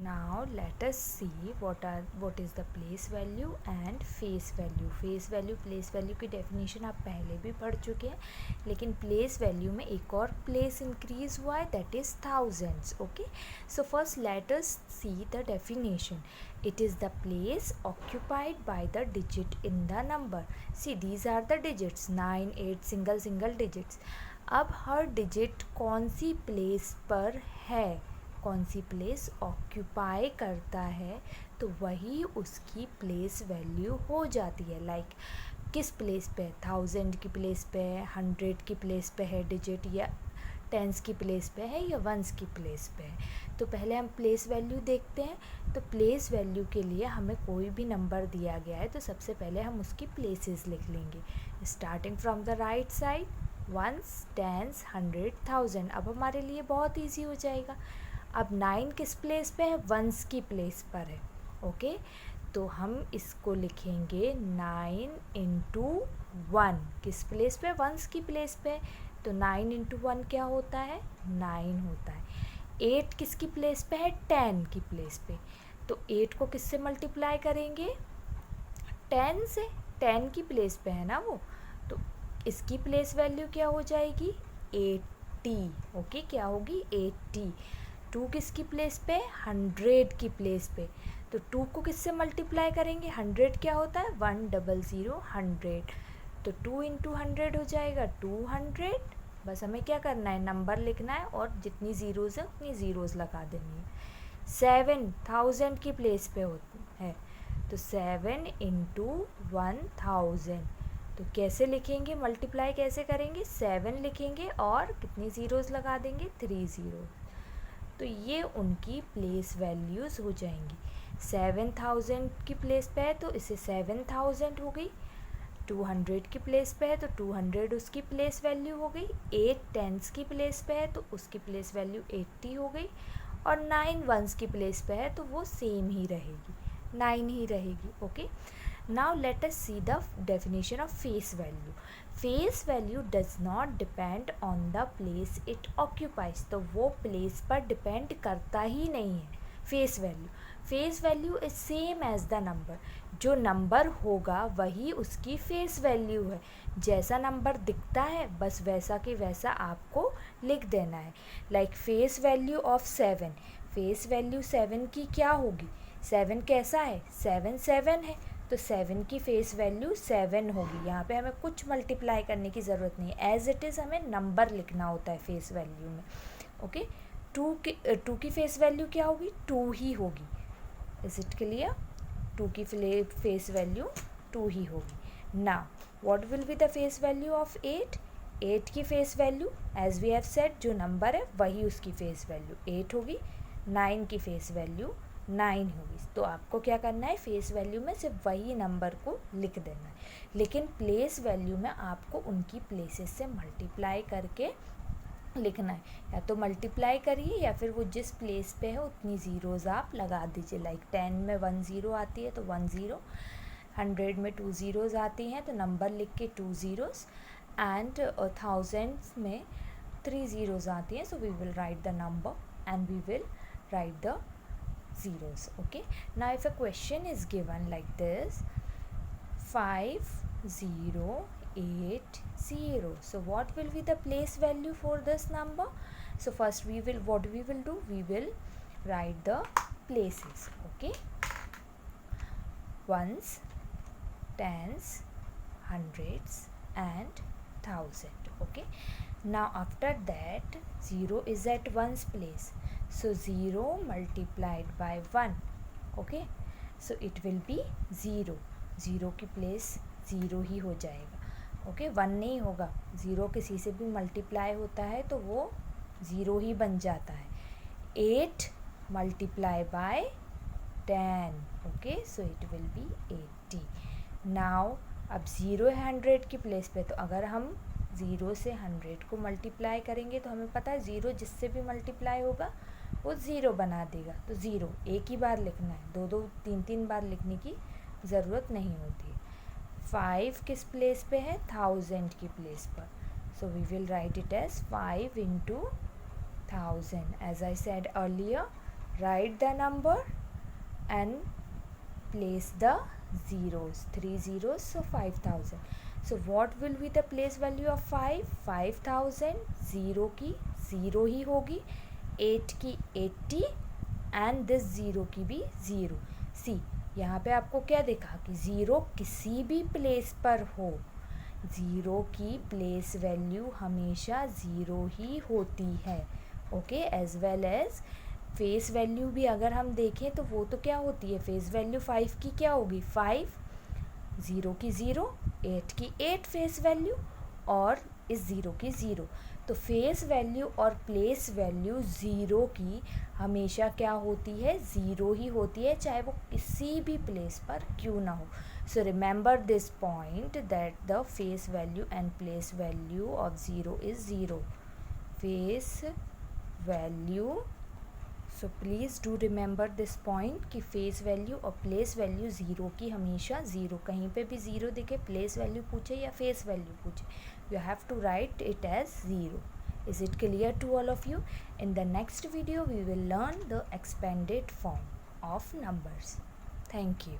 Now let us see what is the place value and face value. face value place value की definition आप पहले भी पढ़ चुके हैं, लेकिन place value में एक और place increase हुआ है, that is thousands. Okay, so first let us see the definition. It is the place occupied by the digit in the number. See, these are the digits 9, 8 single digits. अब हर digit कौन सी place पर है, कौन सी place occupy करता है, तो वही उसकी प्लेस वैल्यू हो जाती है. लाइक किस प्लेस पे है, 1000 की प्लेस पे है, 100 की प्लेस पे है डिजिट, या टेंस की प्लेस पे है, या वंस की प्लेस पे है. तो पहले हम प्लेस वैल्यू देखते हैं. तो प्लेस वैल्यू के लिए हमें कोई भी नंबर दिया गया है तो सबसे पहले हम उसकी प्लेसेस लिख लेंगे, starting from the right side. Ones, tens, 100, 1000. अब हमारे लिए बहुत ईजी हो जाएगा. अब 9 किस प्लेस पे है, वंस की प्लेस पर है. ओके, तो हम इसको लिखेंगे 9 इंटू 1. किस प्लेस पे, वंस की प्लेस पे. तो 9 इंटू 1 क्या होता है, 9 होता है. 8 किसकी प्लेस पे है, 10 की प्लेस पे. तो 8 को किससे मल्टीप्लाई करेंगे, 10 से. 10 की प्लेस पे है ना वो, तो इसकी प्लेस वैल्यू क्या हो जाएगी, 80. ओके, क्या होगी, 80. 2 किसकी प्लेस पे, 100 की प्लेस पे. तो 2 को किससे मल्टीप्लाई करेंगे, 100 क्या होता है, 100, 100. तो 2 इंटू 100 हो जाएगा 200. बस हमें क्या करना है, नंबर लिखना है और जितनी ज़ीरोज़ है उतनी ज़ीरोज़ लगा देनी है. 7000 की प्लेस पे है, तो 7 इंटू 1000. तो कैसे लिखेंगे, मल्टीप्लाई कैसे करेंगे, 7 लिखेंगे और कितनी ज़ीरोज़ लगा देंगे, 3 ज़ीरो. तो ये उनकी प्लेस वैल्यूज़ हो जाएंगी. 7000 की प्लेस पे है तो इसे 7000 हो गई. 200 की प्लेस पे है तो 200 उसकी प्लेस वैल्यू हो गई. 8 टेंस की प्लेस पे है तो उसकी प्लेस वैल्यू 80 हो गई. और 9 वंस की प्लेस पे है तो वो सेम ही रहेगी, 9 ही रहेगी. Okay, now let us see the definition of face value. face value does not depend on the place it occupies. तो वो प्लेस पर डिपेंड करता ही नहीं है face value. Face value is same as the number. जो नंबर होगा वही उसकी फेस वैल्यू है. जैसा नंबर दिखता है बस वैसा के वैसा आपको लिख देना है. Like face value of 7, face value 7 की क्या होगी, 7 कैसा है, 7 7 है, तो 7 की फेस वैल्यू 7 होगी. यहाँ पे हमें कुछ मल्टीप्लाई करने की ज़रूरत नहीं है, एज इट इज़ हमें नंबर लिखना होता है फेस वैल्यू में. ओके, 2 की फेस वैल्यू क्या होगी, 2 ही होगी. इज इट क्लियर, 2 की फेस वैल्यू 2 ही होगी. Now what will be the face value of 8. 8 की face value as we have said, जो नंबर है वही उसकी फेस वैल्यू 8 होगी. 9 की फेस वैल्यू 9 होगी. तो आपको क्या करना है, फेस वैल्यू में सिर्फ वही नंबर को लिख देना है. लेकिन प्लेस वैल्यू में आपको उनकी प्लेसेस से मल्टीप्लाई करके लिखना है. या तो मल्टीप्लाई करिए या फिर वो जिस प्लेस पे है उतनी ज़ीरोज़ आप लगा दीजिए. लाइक 10 में 1 ज़ीरो आती है तो 1 ज़ीरो, 100 में 2 ज़ीरोज़ आती हैं तो नंबर लिख के 2 ज़ीरोज़, एंड 1000 में 3 ज़ीरोज़ आती हैं. So we will write the number and we will write the zeros. Okay, now if a question is given like this, 5080, so what will be the place value for this number? So first what we will do, we will write the places. Okay, ones, tens, hundreds and 1000. Okay, now after that 0 is at ones place, so 0 multiplied by 1. Okay, so it will be 0. 0 की place 0 ही हो जाएगा. Okay, 1 नहीं होगा. 0 किसी से भी multiply होता है तो वो 0 ही बन जाता है. 8 multiply by 10. Okay, so it will be 80. Now अब 0 है 100 की प्लेस पे, तो अगर हम 0 से 100 को मल्टीप्लाई करेंगे तो हमें पता है 0 जिससे भी मल्टीप्लाई होगा वो 0 बना देगा. तो 0 एक ही बार लिखना है, 2 3 बार लिखने की ज़रूरत नहीं होती. 5 किस प्लेस पे है, 1000 की प्लेस पर, so we will write it as 5 into 1000. As I said earlier, write the number and place the zeros, 3 zeros, so 5000. So what will be the place value of 5? 5000, 0 की 0 ही होगी, 8 की 80 एंड दिस 0 की भी 0. सी यहाँ पे आपको क्या देखा कि 0 किसी भी प्लेस पर हो, 0 की प्लेस वैल्यू हमेशा 0 ही होती है. Okay, as well as face value भी अगर हम देखें तो वो तो क्या होती है, फेस वैल्यू 5 की क्या होगी, 5, 0 की 0, 8 की 8 फेस वैल्यू और इस 0 की 0. तो फेस वैल्यू और प्लेस वैल्यू 0 की हमेशा क्या होती है, 0 ही होती है, चाहे वो किसी भी प्लेस पर क्यों ना हो. So remember this point that the face value and place value of 0 is 0. Face value, so please do remember this point कि फेस वैल्यू और प्लेस वैल्यू 0 की हमेशा 0, कहीं पे भी 0 दिखे, प्लेस वैल्यू पूछे या फेस वैल्यू पूछे, you have to write it as 0. Is it clear to all of you? In the next video we will learn the expanded form of numbers. Thank you.